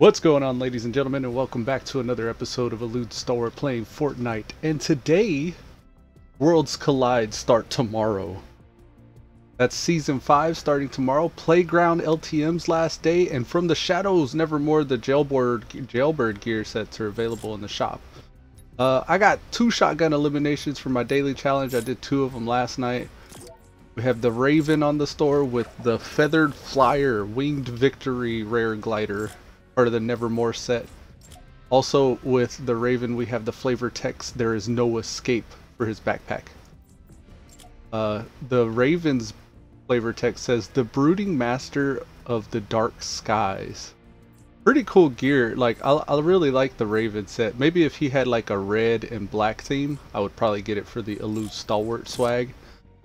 What's going on, ladies and gentlemen, and welcome back to another episode of Elude Stalwart playing Fortnite. And today, Worlds Collide start tomorrow. That's Season 5 starting tomorrow. Playground LTM's last day, and From the Shadows Nevermore, the jailbird gear sets are available in the shop. I got 2 shotgun eliminations for my daily challenge. I did 2 of them last night. We have the Raven on the store with the Feathered Flyer Winged Victory Rare Glider, part of the Nevermore set. Also with the Raven we have the flavor text, "There is no escape," for his backpack. The Raven's flavor text says, "The brooding master of the dark skies." Pretty cool gear. Like I really like the Raven set. Maybe if he had like a red and black theme, I would probably get it for the Elude Stalwart swag.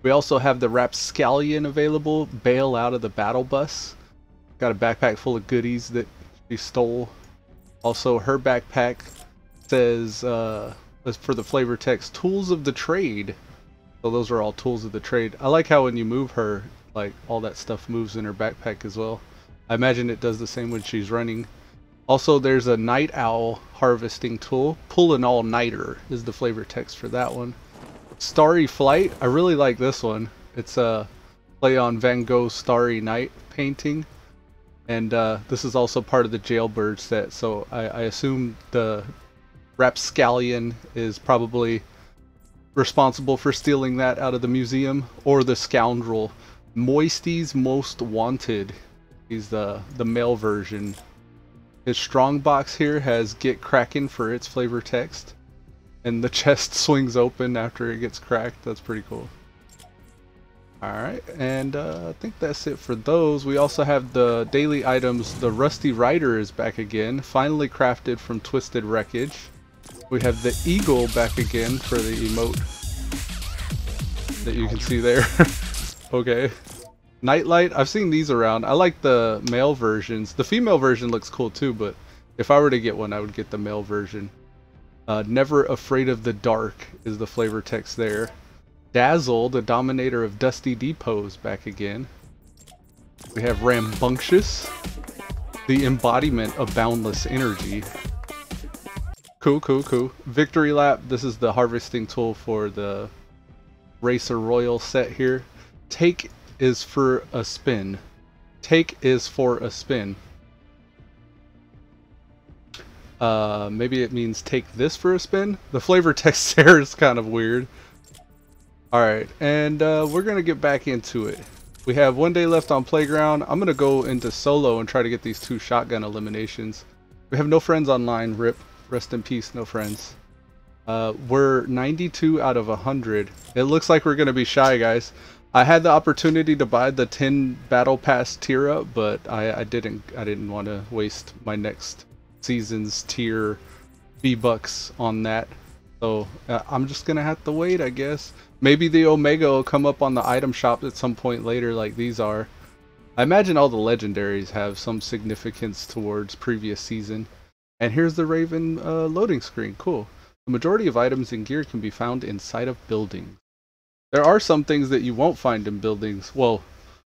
We also have the Rapscallion available, bail out of the battle bus. Got a backpack full of goodies that she stole. Also, her backpack says, for the flavor text, "Tools of the Trade." So those are all tools of the trade. I like how when you move her, like all that stuff moves in her backpack as well. I imagine it does the same when she's running. Also, there's a night owl harvesting tool. "Pull an all-nighter" is the flavor text for that one. Starry Flight, I really like this one. It's a play on Van Gogh's Starry Night painting. And this is also part of the jailbird set, so I assume the Rapscallion is probably responsible for stealing that out of the museum, or the scoundrel. Moisty's Most Wanted. He's the male version. His strongbox here has "Get Crackin'" for its flavor text. And the chest swings open after it gets cracked. That's pretty cool. Alright, and I think that's it for those. We also have the daily items. The Rusty Rider is back again, finally crafted from Twisted Wreckage. We have the Eagle back again for the emote that you can see there. Okay. Nightlight, I've seen these around. I like the male versions. The female version looks cool too, but if I were to get one, I would get the male version. Never Afraid of the Dark is the flavor text there. Dazzle, the Dominator of Dusty Depots, back again. We have Rambunctious, the embodiment of boundless energy. Cool, cool, cool. Victory Lap, this is the harvesting tool for the Racer Royale set here. Take is for a spin. Take is for a spin. Maybe it means take this for a spin? The flavor text there is kind of weird. Alright, and we're going to get back into it. We have 1 day left on Playground. I'm going to go into solo and try to get these 2 shotgun eliminations. We have no friends online, rip. Rest in peace, no friends. We're 92 out of 100. It looks like we're going to be shy, guys. I had the opportunity to buy the 10 Battle Pass tier up, but I didn't want to waste my next season's tier V-Bucks on that. So I'm just gonna have to wait, I guess. Maybe the Omega will come up on the item shop at some point later, like these are. I imagine all the legendaries have some significance towards previous season. And here's the Raven loading screen. Cool. The majority of items and gear can be found inside of buildings. There are some things that you won't find in buildings. Well,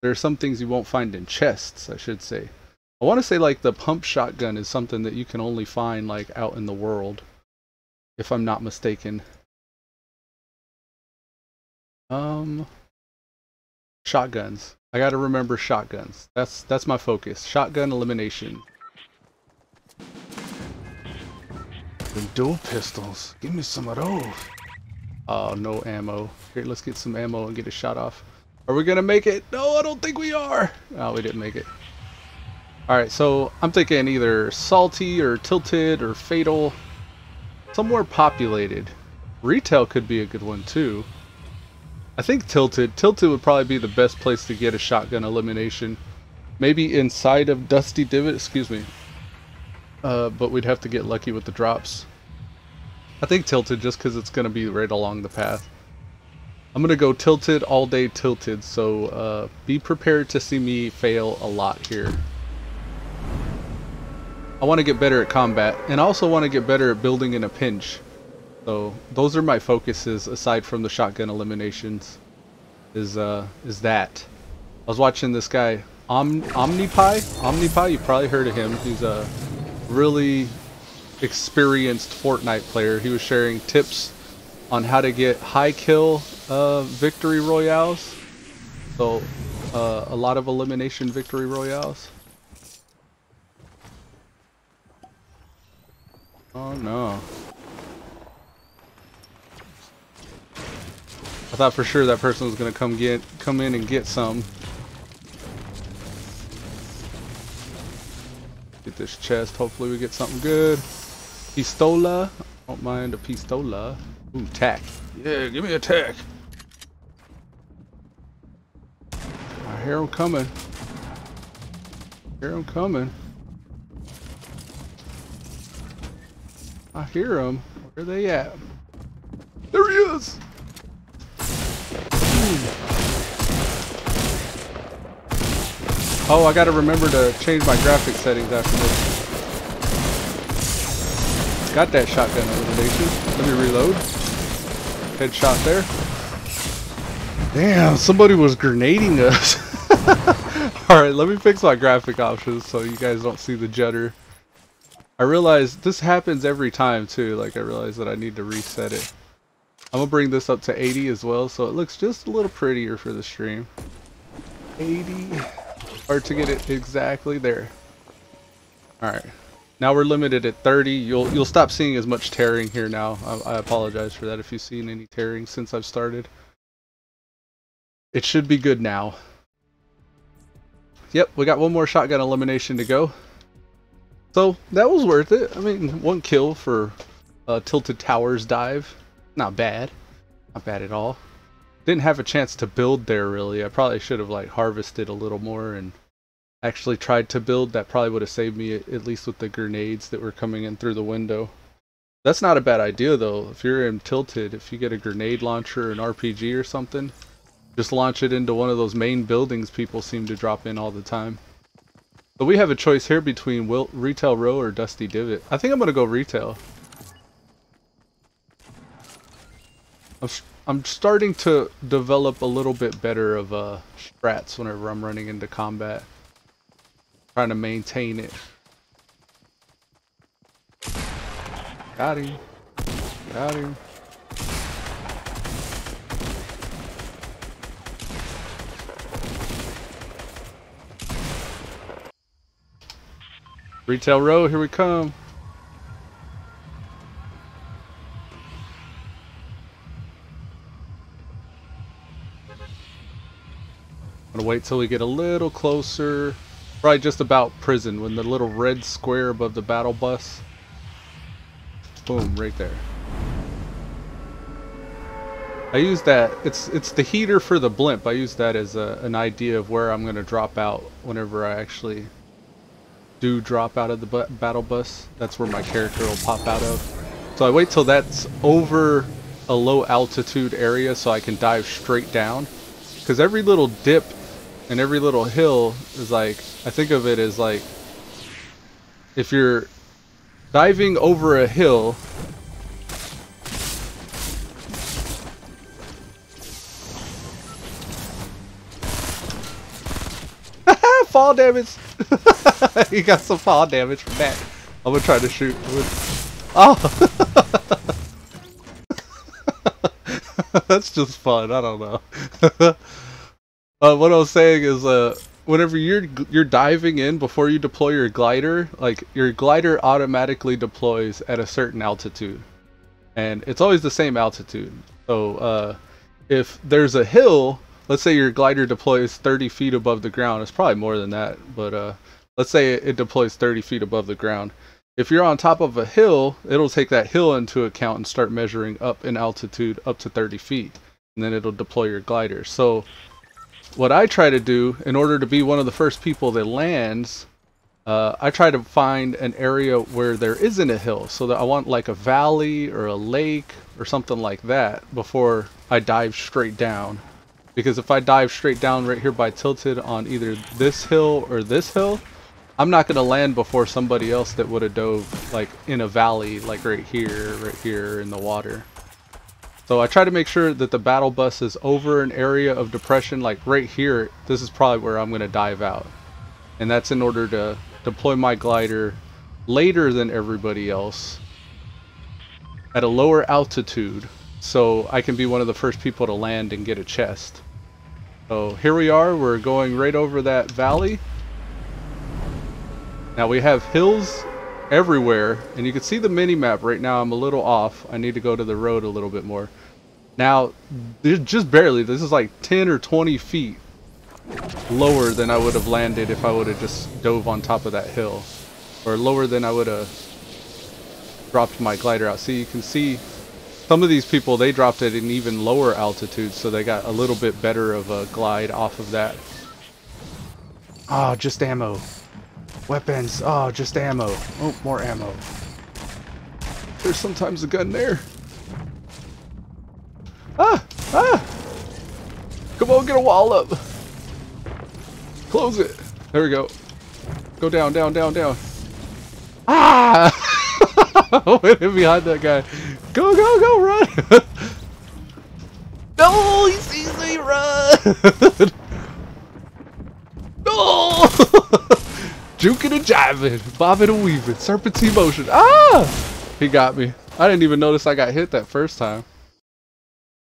there are some things you won't find in chests, I should say. I want to say like the pump shotgun is something that you can only find like out in the world, if I'm not mistaken. Shotguns. I gotta remember shotguns. That's my focus. Shotgun elimination. The dual pistols. Give me some of those. Oh, no ammo. Here, let's get some ammo and get a shot off. Are we gonna make it? No, I don't think we are. Oh, we didn't make it. Alright, so I'm thinking either Salty or Tilted or Fatal. Somewhere populated. Retail could be a good one too. I think Tilted. Tilted would probably be the best place to get a shotgun elimination. Maybe inside of Dusty Divot, excuse me. But we'd have to get lucky with the drops. I think Tilted just because it's going to be right along the path. I'm going to go Tilted, all day Tilted, so be prepared to see me fail a lot here. I want to get better at combat, and I also want to get better at building in a pinch. So those are my focuses aside from the shotgun eliminations. Is that. I was watching this guy Omnipie, you probably heard of him. He's a really experienced Fortnite player. He was sharing tips on how to get high kill victory royales. So a lot of elimination victory royales. Oh no. I thought for sure that person was gonna come in and get some. Get this chest, hopefully we get something good. Pistola. Don't mind a pistola. Ooh, tack. Yeah, give me a tack. I hear him coming. Hear him coming. I hear him. Where are they at? There he is! Oh, I gotta remember to change my graphic settings after this. Got that shotgun elimination. Let me reload. Headshot there. Damn, somebody was grenading us. Alright, let me fix my graphic options so you guys don't see the judder. I realize this happens every time too. Like, I realize that I need to reset it. I'm gonna bring this up to 80 as well so it looks just a little prettier for the stream. 80. Hard to get it exactly there. Alright. Now we're limited at 30. You'll stop seeing as much tearing here now. I apologize for that if you've seen any tearing since I've started. It should be good now. Yep, we got one more shotgun elimination to go. So that was worth it. I mean, one kill for Tilted Towers dive. Not bad. Not bad at all. Didn't have a chance to build there really. I probably should have like harvested a little more and actually tried to build. That probably would have saved me at least with the grenades that were coming in through the window. That's not a bad idea though. If you're in Tilted, if you get a grenade launcher or an RPG or something, just launch it into one of those main buildings people seem to drop in all the time. So we have a choice here between Retail Row or Dusty Divot. I think I'm gonna go Retail. I'm starting to develop a little bit better of strats whenever I'm running into combat. Trying to maintain it. Got him. Got him. Retail Row, here we come. I'm gonna wait till we get a little closer. Probably just about prison, when the little red square above the battle bus. Boom, right there. I use that, it's the heater for the blimp. I use that as an idea of where I'm gonna drop out whenever I actually do drop out of the battle bus. That's where my character will pop out of. So I wait till that's over a low altitude area so I can dive straight down. Because every little dip and every little hill is like, I think of it as like, if you're diving over a hill, fall damage. You got some fall damage from that. I'm gonna try to shoot. Oh, that's just fun. I don't know. What I was saying is, whenever you're diving in before you deploy your glider, like your glider automatically deploys at a certain altitude, and it's always the same altitude. So if there's a hill, let's say your glider deploys 30 feet above the ground. It's probably more than that, but let's say it deploys 30 feet above the ground. If you're on top of a hill, it'll take that hill into account and start measuring up in altitude up to 30 feet, and then it'll deploy your glider. So what I try to do, in order to be one of the first people that lands, I try to find an area where there isn't a hill, so that I want like a valley or a lake or something like that before I dive straight down. Because if I dive straight down right here by Tilted on either this hill or this hill, I'm not going to land before somebody else that would have dove like in a valley, like right here in the water. So I try to make sure that the battle bus is over an area of depression, like right here. This is probably where I'm going to dive out. And that's in order to deploy my glider, later than everybody else at a lower altitude, so I can be one of the first people to land and get a chest. So here we are, we're going right over that valley. Now we have hills everywhere, and you can see the mini-map right now. I'm a little off. I need to go to the road a little bit more. Now, just barely, this is like 10 or 20 feet lower than I would have landed if I would have just dove on top of that hill. Or lower than I would have dropped my glider out. See, you can see some of these people, they dropped at an even lower altitude, so they got a little bit better of a glide off of that. Oh, just ammo. Weapons. Oh, just ammo. Oh, more ammo. There's sometimes a gun there. Ah! Ah! Come on, get a wall up. Close it. There we go. Go down, down, down, down. Ah! I went in behind that guy. Go, go, go, run! No, he sees me, run! No! Juking and jiving, bobbing and weaving, serpentine motion. Ah! He got me. I didn't even notice I got hit that first time.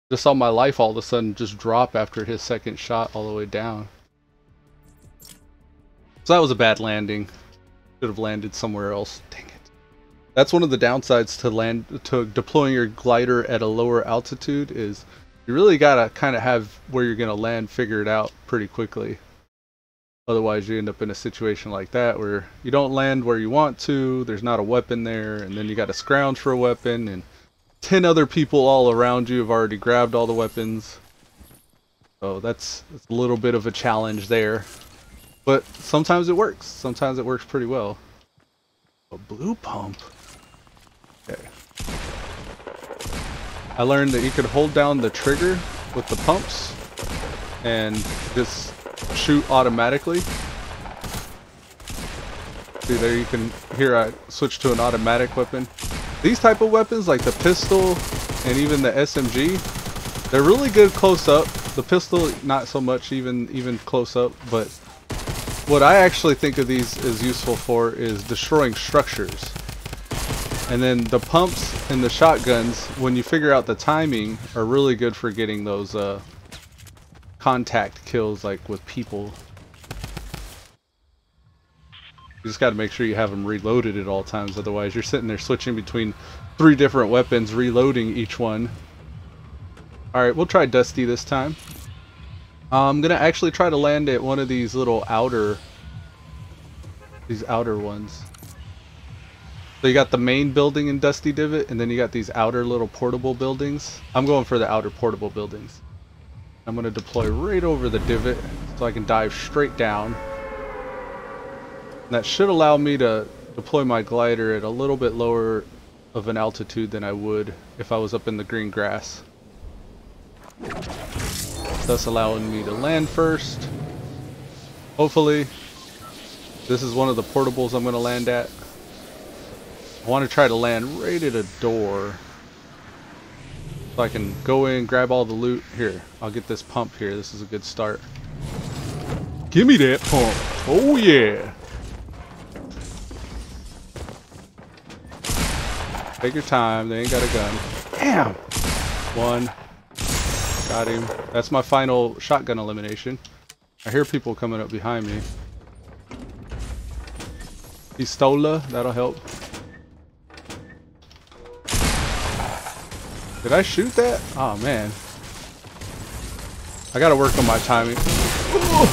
Just saw my life all of a sudden just drop after his second shot all the way down. So that was a bad landing. Should have landed somewhere else. Dang it. That's one of the downsides to deploying your glider at a lower altitude is you really gotta kind of have where you're gonna land figured out pretty quickly. Otherwise you end up in a situation like that where you don't land where you want to, there's not a weapon there, and then you gotta scrounge for a weapon, and 10 other people all around you have already grabbed all the weapons. So that's a little bit of a challenge there. But sometimes it works. Sometimes it works pretty well. A blue pump. Okay. I learned that you could hold down the trigger with the pumps and just shoot automatically. See there, you can hear I switched to an automatic weapon. These type of weapons like the pistol and even the SMG, they're really good close up. The pistol not so much even close up, but what I actually think of these as useful for is destroying structures. And then the pumps and the shotguns, when you figure out the timing, are really good for getting those contact kills like with people. You just got to make sure you have them reloaded at all times, otherwise you're sitting there switching between 3 different weapons, reloading each one. Alright, we'll try Dusty this time. I'm gonna actually try to land at one of these little outer ones. So you got the main building in Dusty Divot, and then you got these outer little portable buildings. I'm going for the outer portable buildings. I'm gonna deploy right over the divot so I can dive straight down. And that should allow me to deploy my glider at a little bit lower of an altitude than I would if I was up in the green grass. Thus allowing me to land first. Hopefully this is one of the portables I'm going to land at. I want to try to land right at a door so I can go in, grab all the loot. Here, I'll get this pump here. This is a good start. Give me that pump. Oh yeah. Take your time. They ain't got a gun. Damn. One. Got him. That's my final shotgun elimination. I hear people coming up behind me. Pistola, that'll help. Did I shoot that? Oh man. I gotta work on my timing. Ooh.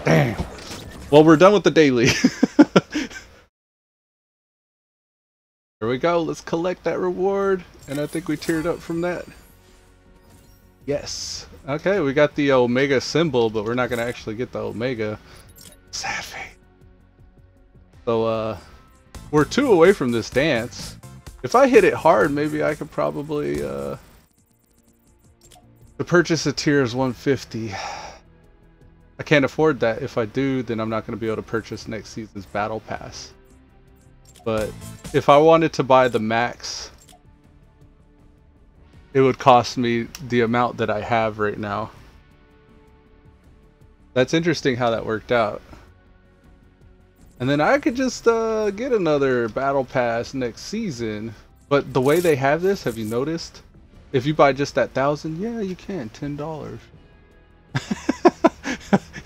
Damn. Well, we're done with the daily. Here we go. Let's collect that reward. And I think we tiered up from that. Yes. Okay, we got the Omega symbol, but we're not going to actually get the Omega. Sad fate. So, we're 2 away from this dance. If I hit it hard, maybe I could probably, to purchase a tier is 150. I can't afford that. If I do, then I'm not going to be able to purchase next season's Battle Pass. But if I wanted to buy the max, it would cost me the amount that I have right now. That's interesting how that worked out. And then I could just get another battle pass next season. But the way they have this, have you noticed? If you buy just that 1,000, yeah, you can, $10.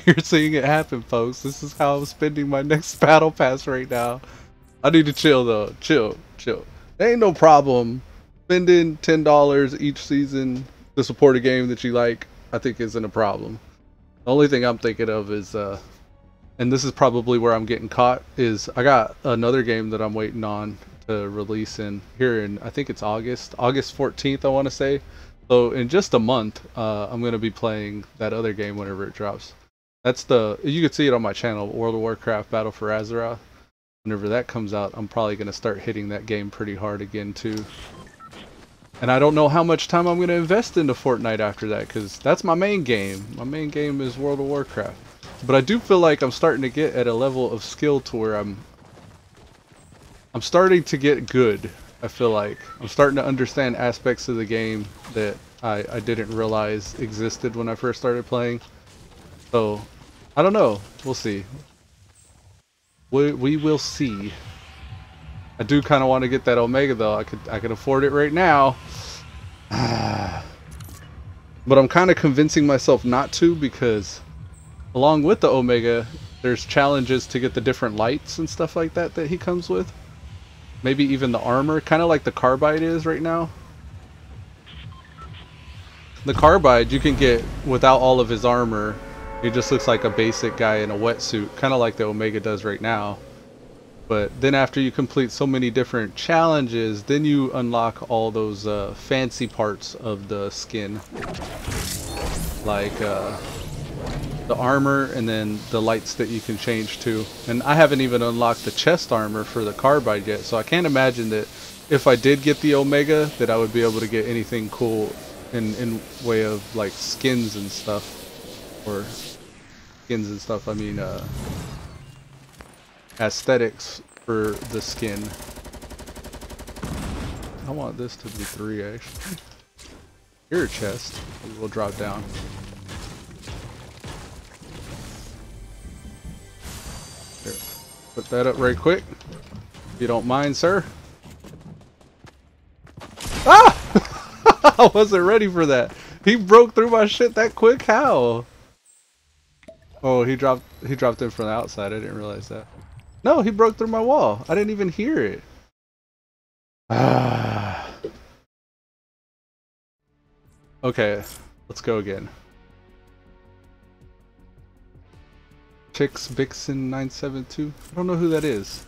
You're seeing it happen, folks. This is how I'm spending my next battle pass right now. I need to chill though. Chill. There ain't no problem spending $10 each season to support a game that you like. I think isn't a problem. The only thing I'm thinking of is, and this is probably where I'm getting caught, is I got another game that I'm waiting on to release here in I think it's August 14th, I want to say. So in just a month, I'm gonna be playing that other game whenever it drops. That's you can see it on my channel, World of Warcraft Battle for Azeroth. Whenever that comes out, I'm probably gonna start hitting that game pretty hard again too. And I don't know how much time I'm gonna invest into Fortnite after that, because that's my main game. My main game is World of Warcraft. But I do feel like I'm starting to get at a level of skill to where I'm starting to get good. I feel like I'm starting to understand aspects of the game that I didn't realize existed when I first started playing. So I don't know. We'll see. We will see. I do kind of want to get that Omega though. I could afford it right now. But I'm kind of convincing myself not to, because along with the Omega, there's challenges to get the different lights and stuff like that he comes with. Maybe even the armor, kind of like the Carbide is right now. The Carbide you can get without all of his armor. He just looks like a basic guy in a wetsuit, kind of like the Omega does right now. But then after you complete so many different challenges, then you unlock all those fancy parts of the skin. Like the armor and then the lights that you can change to. And I haven't even unlocked the chest armor for the Carbide yet, so I can't imagine that if I did get the Omega that I would be able to get anything cool in way of like skins and stuff. Or skins and stuff, I mean aesthetics for the skin. I want this to be 3 actually. Here a chest. We'll drop down. Here. Put that up right quick. If you don't mind, sir. Ah! I wasn't ready for that. He broke through my shit that quick. How? Oh, he dropped in from the outside. I didn't realize that. No, he broke through my wall. I didn't even hear it. Ah. Okay, let's go again. Chicks Bixen 972. I don't know who that is.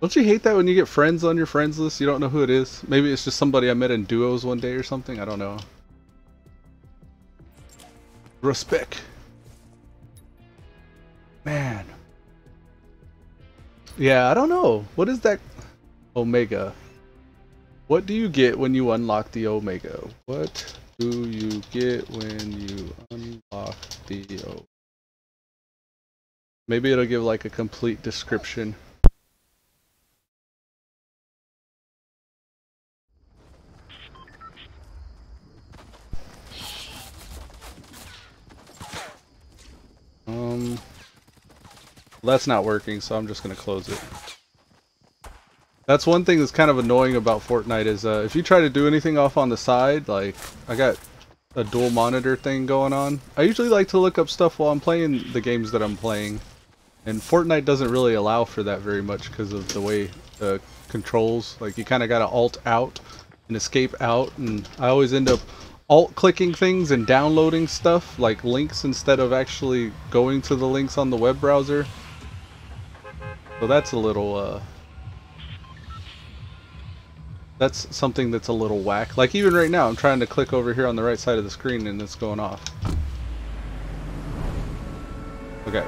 Don't you hate that when you get friends on your friends list, you don't know who it is? Maybe it's just somebody I met in duos one day or something. I don't know. Respect. Man. Yeah, I don't know. What is that Omega? What do you get when you unlock the Omega? What do you get when you unlock the Omega? Maybe it'll give like a complete description. That's not working, so I'm just gonna close it. That's one thing that's kind of annoying about Fortnite is if you try to do anything off on the side, like I got a dual monitor thing going on. I usually like to look up stuff while I'm playing the games that I'm playing, and Fortnite doesn't really allow for that very much because of the way the controls, like you kind of gotta alt out and escape out, and I always end up alt clicking things and downloading stuff like links instead of actually going to the links on the web browser. So that's a little that's something that's a little whack. Like even right now I'm trying to click over here on the right side of the screen and it's going off. Okay.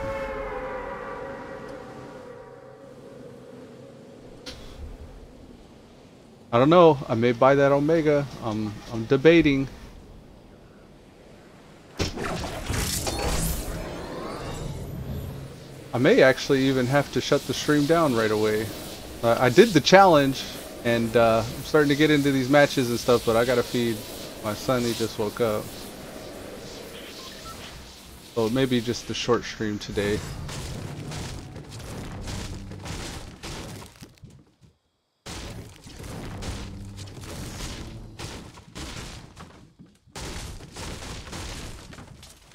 I don't know. I may buy that Omega. I'm debating. I may actually even have to shut the stream down right away. I did the challenge, and I'm starting to get into these matches and stuff, but I gotta feed my son. He just woke up. So maybe just the short stream today.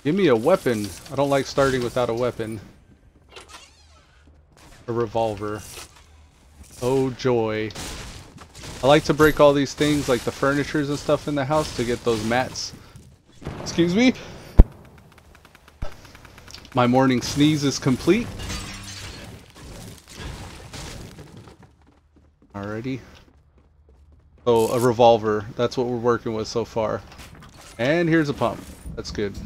Give me a weapon. I don't like starting without a weapon. A revolver. Oh joy. I like to break all these things like the furnitures and stuff in the house to get those mats. Excuse me. My morning sneeze is complete. Alrighty. Oh, a revolver. That's what we're working with so far. And here's a pump. That's good.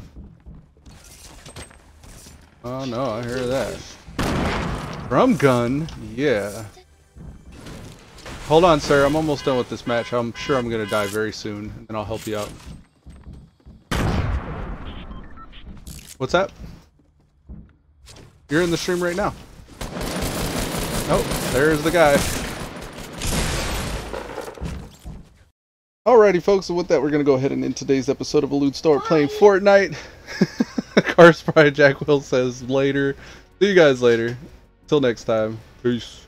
Oh no, I hear that. Drum gun? Yeah. Hold on, sir. I'm almost done with this match. I'm sure I'm gonna die very soon, and I'll help you out. What's that? You're in the stream right now. Oh, there's the guy. Alrighty, folks, so with that, we're going to go ahead and end today's episode of Elude Stalwart playing Fortnite. Cars Pride Jack Will says later. See you guys later. Till next time. Peace.